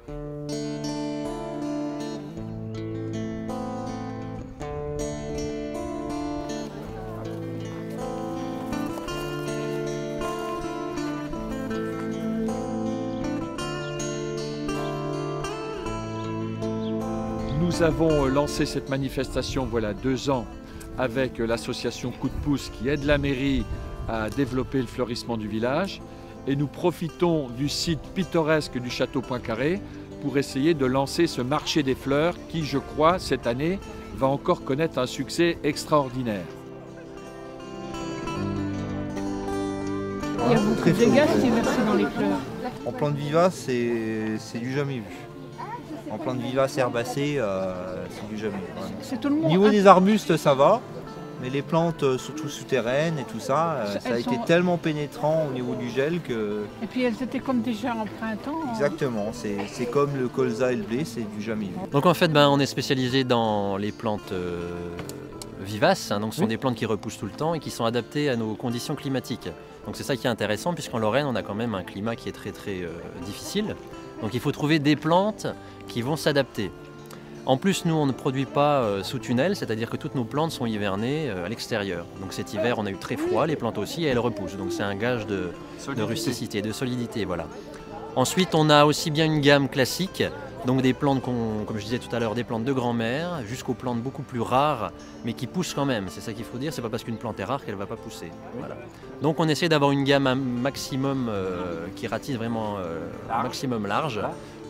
Nous avons lancé cette manifestation voilà 2 ans avec l'association Coup de pouce qui aide la mairie à développer le fleurissement du village et nous profitons du site pittoresque du château Poincaré pour essayer de lancer ce marché des fleurs qui, je crois, cette année va encore connaître un succès extraordinaire. Il y a beaucoup de gaz qui est versé dans les fleurs. En plante vivace, c'est du jamais vu. En plante vivace herbacée, c'est du jamais vu. C'est tout le monde. Au niveau des arbustes, ça va, mais les plantes, surtout souterraines et tout ça, ça a été tellement pénétrant au niveau du gel que... Et puis elles étaient comme déjà en printemps. Exactement, c'est comme le colza et le blé, c'est du jamais vu. Donc en fait, on est spécialisé dans les plantes vivaces, hein, donc ce sont des plantes qui repoussent tout le temps et qui sont adaptées à nos conditions climatiques. Donc c'est ça qui est intéressant, puisqu'en Lorraine, on a quand même un climat qui est très difficile. Donc il faut trouver des plantes qui vont s'adapter. En plus, nous, on ne produit pas sous tunnel, c'est-à-dire que toutes nos plantes sont hivernées à l'extérieur. Donc cet hiver, on a eu très froid, les plantes aussi, et elles repoussent. Donc c'est un gage de rusticité, de solidité. Voilà. Ensuite, on a aussi bien une gamme classique, donc des plantes, comme je disais tout à l'heure, des plantes de grand-mère, jusqu'aux plantes beaucoup plus rares, mais qui poussent quand même. C'est ça qu'il faut dire, c'est pas parce qu'une plante est rare qu'elle ne va pas pousser. Voilà. Donc on essaie d'avoir une gamme un maximum qui ratisse vraiment un maximum large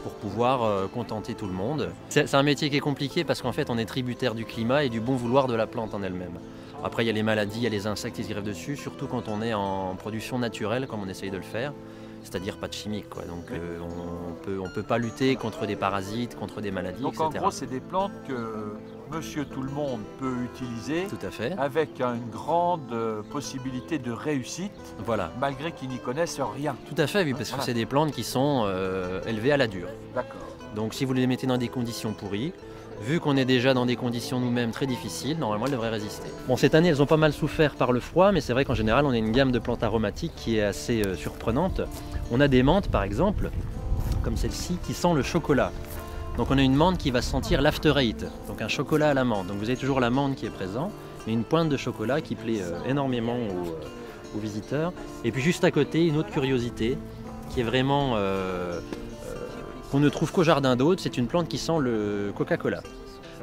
pour pouvoir contenter tout le monde. C'est un métier qui est compliqué parce qu'en fait on est tributaire du climat et du bon vouloir de la plante en elle-même. Après il y a les maladies, il y a les insectes qui se greffent dessus, surtout quand on est en production naturelle comme on essaye de le faire. C'est-à-dire pas de chimique, quoi. Donc on peut pas lutter contre des parasites, contre des maladies, donc, etc. En gros, c'est des plantes que Monsieur Tout-le-Monde peut utiliser. Tout à fait. Avec une grande possibilité de réussite, voilà. Malgré qu'ils n'y connaissent rien. Tout à fait, oui, parce que c'est des plantes qui sont élevées à la dure. D'accord. Donc si vous les mettez dans des conditions pourries, vu qu'on est déjà dans des conditions nous-mêmes très difficiles, normalement elles devraient résister. Bon, cette année, elles ont pas mal souffert par le froid, mais c'est vrai qu'en général, on a une gamme de plantes aromatiques qui est assez surprenante. On a des menthes, par exemple, comme celle-ci, qui sent le chocolat. Donc on a une menthe qui va sentir l'after eight, donc un chocolat à la menthe. Donc vous avez toujours la menthe qui est présente, mais une pointe de chocolat qui plaît énormément aux visiteurs. Et puis juste à côté, une autre curiosité, qui est vraiment... qu'on ne trouve qu'au jardin d'hôtes, c'est une plante qui sent le Coca-Cola.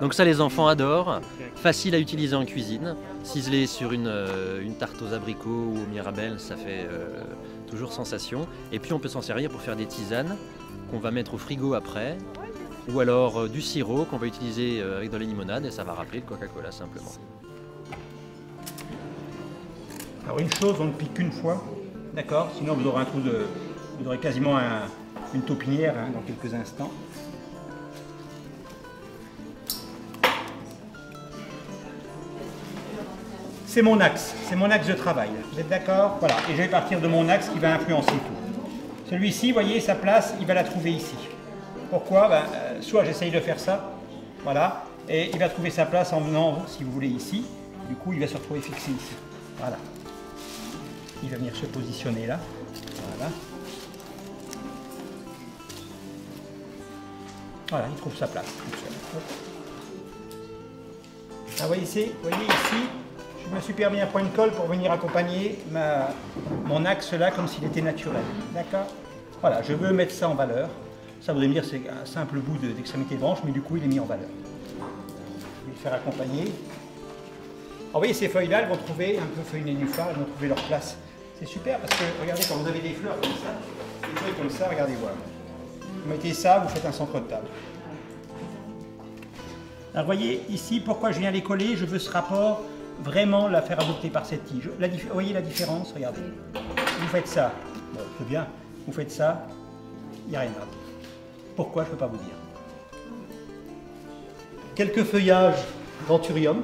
Donc ça les enfants adorent, facile à utiliser en cuisine, ciselé sur une tarte aux abricots ou aux mirabelles, ça fait toujours sensation. Et puis on peut s'en servir pour faire des tisanes qu'on va mettre au frigo après, ou alors du sirop qu'on va utiliser avec de la limonade et ça va rappeler le Coca-Cola simplement. Alors une chose, on ne pique qu'une fois, d'accord? Sinon vous aurez vous aurez quasiment une taupinière dans quelques instants. C'est mon axe de travail. Vous êtes d'accord? Voilà, et je vais partir de mon axe qui va influencer tout. Celui-ci, vous voyez, sa place, il va la trouver ici. Pourquoi? Soit j'essaye de faire ça, voilà, et il va trouver sa place en venant, si vous voulez, ici. Du coup, il va se retrouver fixé ici. Voilà. Il va venir se positionner là. Voilà. Voilà, il trouve sa place. Ah, voyez ici, je me suis permis un point de colle pour venir accompagner mon axe là comme s'il était naturel. D'accord? Voilà, je veux mettre ça en valeur. Ça voudrait dire que c'est un simple bout d'extrémité de branche, mais du coup il est mis en valeur. Je vais le faire accompagner. Alors, vous voyez, ces feuilles-là, elles vont trouver, un peu feuilles nénuphars, elles vont trouver leur place. C'est super parce que, regardez, quand vous avez des fleurs comme ça, des feuilles comme ça, regardez, voilà. Vous mettez ça, vous faites un centre de table. Alors, vous voyez, ici, pourquoi je viens les coller? Je veux ce rapport, vraiment la faire adopter par cette tige. Vous voyez la différence? Regardez. Vous faites ça, bon, c'est bien. Vous faites ça, il n'y a rien à dire. Pourquoi? Je ne peux pas vous dire. Quelques feuillages d'anthurium,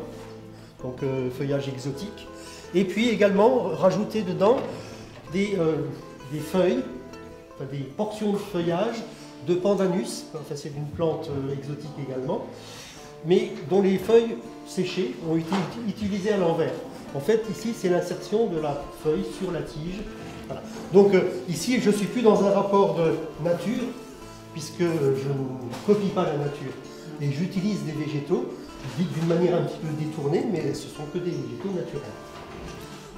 donc feuillage exotique, et puis également rajouter dedans des feuilles, enfin, des portions de feuillage de pandanus, enfin, c'est une plante exotique également, mais dont les feuilles séchées ont été utilisées à l'envers. En fait, ici, c'est l'insertion de la feuille sur la tige. Voilà. Donc ici, je ne suis plus dans un rapport de nature, puisque je ne copie pas la nature. Et j'utilise des végétaux, dites d'une manière un petit peu détournée, mais ce sont que des végétaux naturels.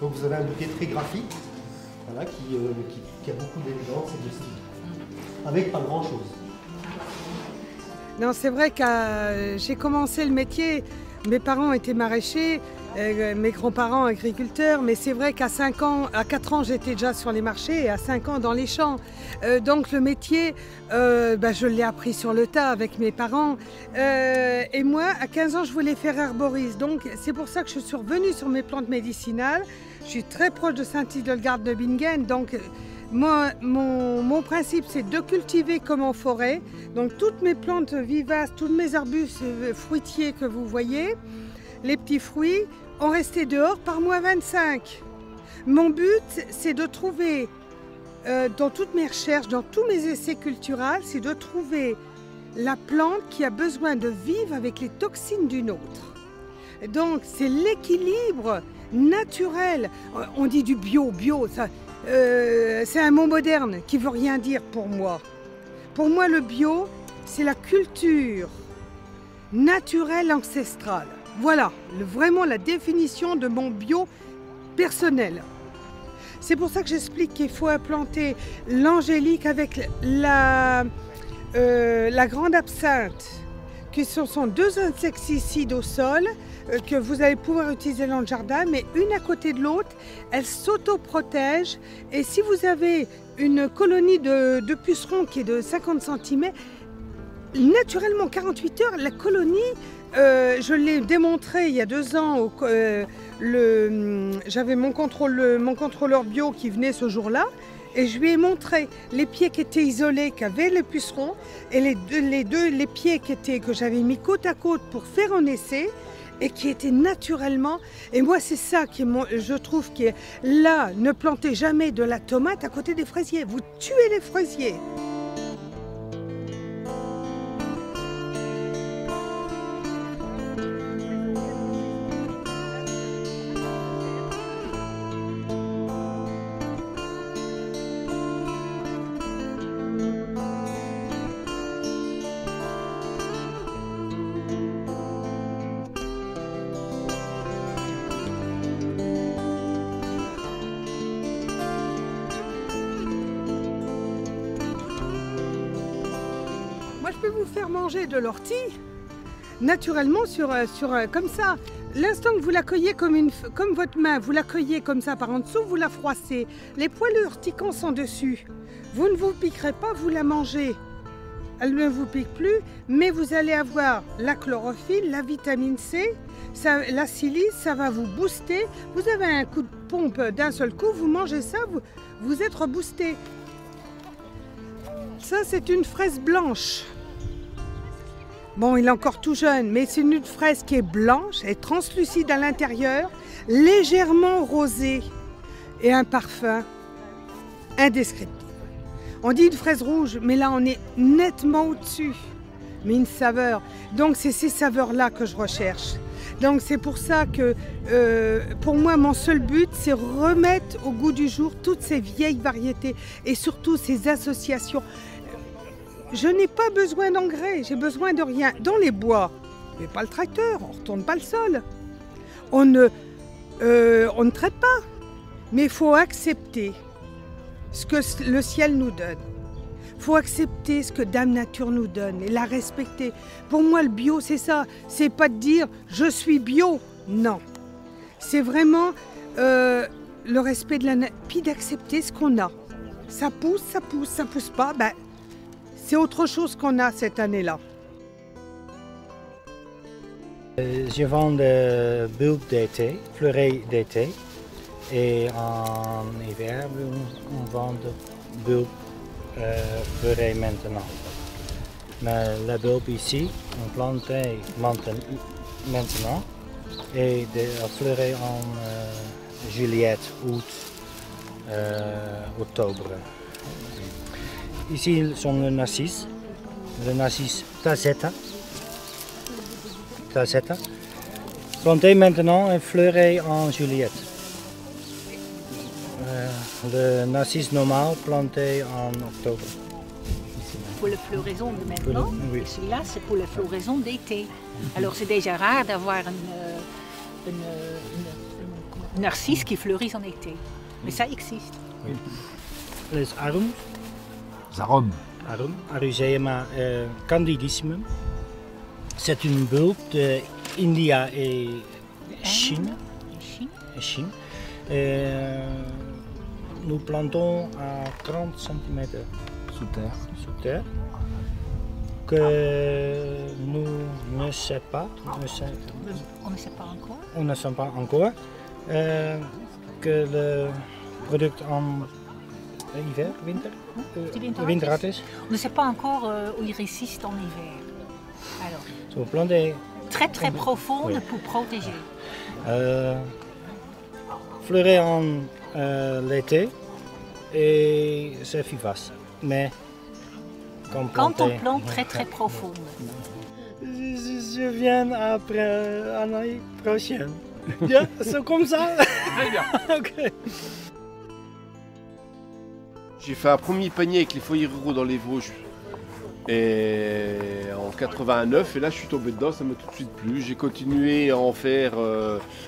Donc vous avez un bouquet très graphique, voilà, qui a beaucoup d'élégance et de style, avec pas grand-chose. Non, c'est vrai que j'ai commencé le métier, mes parents étaient maraîchers, mes grands-parents agriculteurs, mais c'est vrai qu'à 4 ans, j'étais déjà sur les marchés et à 5 ans dans les champs. Donc le métier, je l'ai appris sur le tas avec mes parents. Et moi, à 15 ans, je voulais faire herboriste. Donc c'est pour ça que je suis revenue sur mes plantes médicinales. Je suis très proche de Saint-Hildegarde de Bingen, donc moi, mon principe, c'est de cultiver comme en forêt. Donc toutes mes plantes vivaces, tous mes arbustes fruitiers que vous voyez, les petits fruits, ont resté dehors par -25. Mon but, c'est de trouver, dans toutes mes recherches, dans tous mes essais culturels, c'est de trouver la plante qui a besoin de vivre avec les toxines d'une autre. Donc c'est l'équilibre naturel. On dit du bio, ça... c'est un mot moderne qui ne veut rien dire pour moi. Pour moi, le bio, c'est la culture naturelle ancestrale. Voilà, vraiment la définition de mon bio personnel. C'est pour ça que j'explique qu'il faut implanter l'angélique avec la grande absinthe, qui sont 2 insecticides au sol, que vous allez pouvoir utiliser dans le jardin, mais une à côté de l'autre, elles s'autoprotègent. Et si vous avez une colonie de pucerons qui est de 50 cm, naturellement, 48 heures, la colonie, je l'ai démontré il y a 2 ans, j'avais mon contrôleur bio qui venait ce jour-là, et je lui ai montré les pieds qui étaient isolés, qu'avaient les pucerons, et les pieds que j'avais mis côte à côte pour faire un essai, et qui étaient naturellement, et moi c'est ça qui je trouve qui est là, ne plantez jamais de la tomate à côté des fraisiers, vous tuez les fraisiers. Je peux vous faire manger de l'ortie naturellement comme ça. L'instant que vous la cueillez comme votre main, vous la cueillez comme ça par en dessous, vous la froissez. Les poils urticants sont dessus. Vous ne vous piquerez pas, vous la mangez. Elle ne vous pique plus, mais vous allez avoir la chlorophylle, la vitamine C, la silice, ça va vous booster. Vous avez un coup de pompe d'un seul coup, vous mangez ça, vous êtes reboosté. Ça, c'est une fraise blanche. Bon, il est encore tout jeune, mais c'est une fraise qui est blanche, et translucide à l'intérieur, légèrement rosée et un parfum indescriptible. On dit une fraise rouge, mais là on est nettement au-dessus, mais une saveur. Donc c'est ces saveurs-là que je recherche. Donc c'est pour ça que pour moi mon seul but c'est remettre au goût du jour toutes ces vieilles variétés et surtout ces associations. Je n'ai pas besoin d'engrais, j'ai besoin de rien. Dans les bois, on ne met pas le tracteur, on ne retourne pas le sol. On ne traite pas, mais il faut accepter ce que le ciel nous donne. Il faut accepter ce que Dame Nature nous donne et la respecter. Pour moi, le bio, c'est ça. C'est pas de dire « je suis bio ». Non. C'est vraiment le respect de la nature, puis d'accepter ce qu'on a. Ça pousse, ça pousse pas. Ben, c'est autre chose qu'on a cette année-là. Je vends des bulbes d'été, fleurets d'été. Et en hiver, on vend des bulbes fleurets maintenant. Mais la bulbe ici, on plante maintenant. Et des fleurets en juillet, août, octobre. Ici sont le narcisse Tazetta. Planté maintenant et fleuré en juillet. Le narcisse normal planté en octobre. Ici. pour la floraison de maintenant. Oui. Celui-là, c'est pour la floraison d'été. Alors c'est déjà rare d'avoir une narcisse qui fleurit en été. Mais ça existe. Oui. Les arums. Zarom. Arum, Aruseuma candidissimum. C'est une bulbe d'India et Chine. Nous plantons à 30 cm Sous terre. sous terre. Que nous ne savons pas. On ne sait pas encore. On ne sait pas encore. Que le produit en hiver, winter, winterhard is. On ne sait pas encore où il résiste en hiver. Alors, Zo planten très profonde Oui. pour protéger. fleurir en l'été et c'est vivace. Mais Quand on plante très profonde. Je viens après l'année prochaine. Bien, c'est comme ça. Très bien. Ok. J'ai fait un premier panier avec les foyers ruraux dans les Vosges et en 89 et là je suis tombé dedans, ça m'a tout de suite plu. J'ai continué à en faire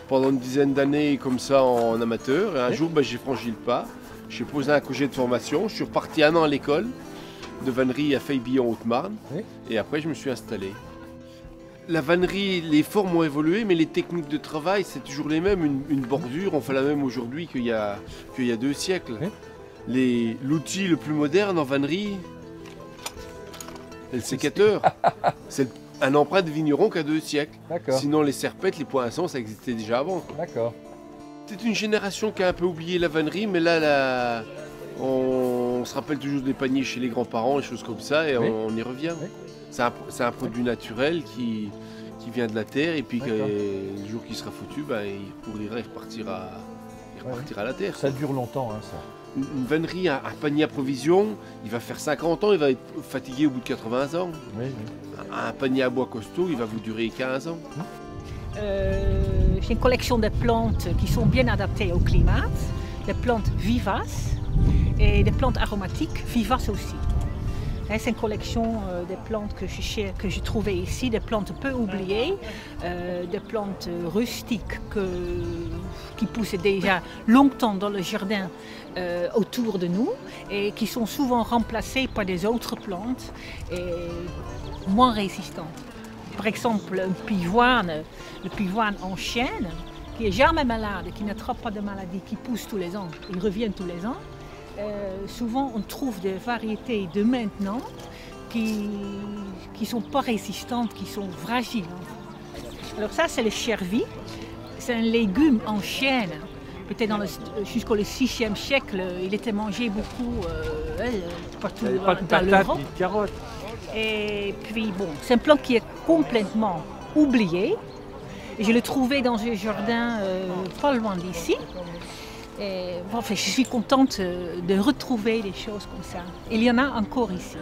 pendant une dizaine d'années comme ça en amateur et un jour j'ai franchi le pas. J'ai posé un congé de formation, je suis reparti un an à l'école de vannerie à Feuillebillon en Haute-Marne et après je me suis installé. La vannerie, les formes ont évolué, mais les techniques de travail, c'est toujours les mêmes. Une bordure, on fait la même aujourd'hui qu'il y a 2 siècles. L'outil le plus moderne en vannerie, c'est le sécateur. C'est un emprunt de vigneron qui a 2 siècles. Sinon, les serpettes, les poinçons, ça existait déjà avant. D'accord. C'est une génération qui a un peu oublié la vannerie, mais là, on se rappelle toujours des paniers chez les grands-parents, des choses comme ça, et on y revient. Oui. C'est un produit naturel qui vient de la terre et puis le jour qu'il sera foutu, il pourrira et repartira à la terre. Ça dure longtemps, hein, ça. Une vannerie, un panier à provision, il va faire 50 ans, il va être fatigué au bout de 80 ans. Oui. Un panier à bois costaud, il va vous durer 15 ans. J'ai une collection de plantes qui sont bien adaptées au climat, des plantes vivaces et des plantes aromatiques vivaces aussi. C'est une collection de plantes que j'ai trouvées ici, des plantes peu oubliées, des plantes rustiques qui poussent déjà longtemps dans le jardin autour de nous et qui sont souvent remplacées par des autres plantes et moins résistantes. Par exemple, le pivoine en chêne, qui n'est jamais malade, qui n'attrape pas de maladie, qui pousse tous les ans, il revient tous les ans. Souvent, on trouve des variétés de maintenant qui ne sont pas résistantes, qui sont fragiles. Alors ça, c'est le chervi. C'est un légume en chêne. Peut-être jusqu'au 6e siècle, il était mangé beaucoup partout dans l'Europe. Ni de carottes. Et puis, bon, c'est un plant qui est complètement oublié. Et je l'ai trouvé dans un jardin pas loin d'ici. Et, je suis contente de retrouver des choses comme ça. Il y en a encore ici.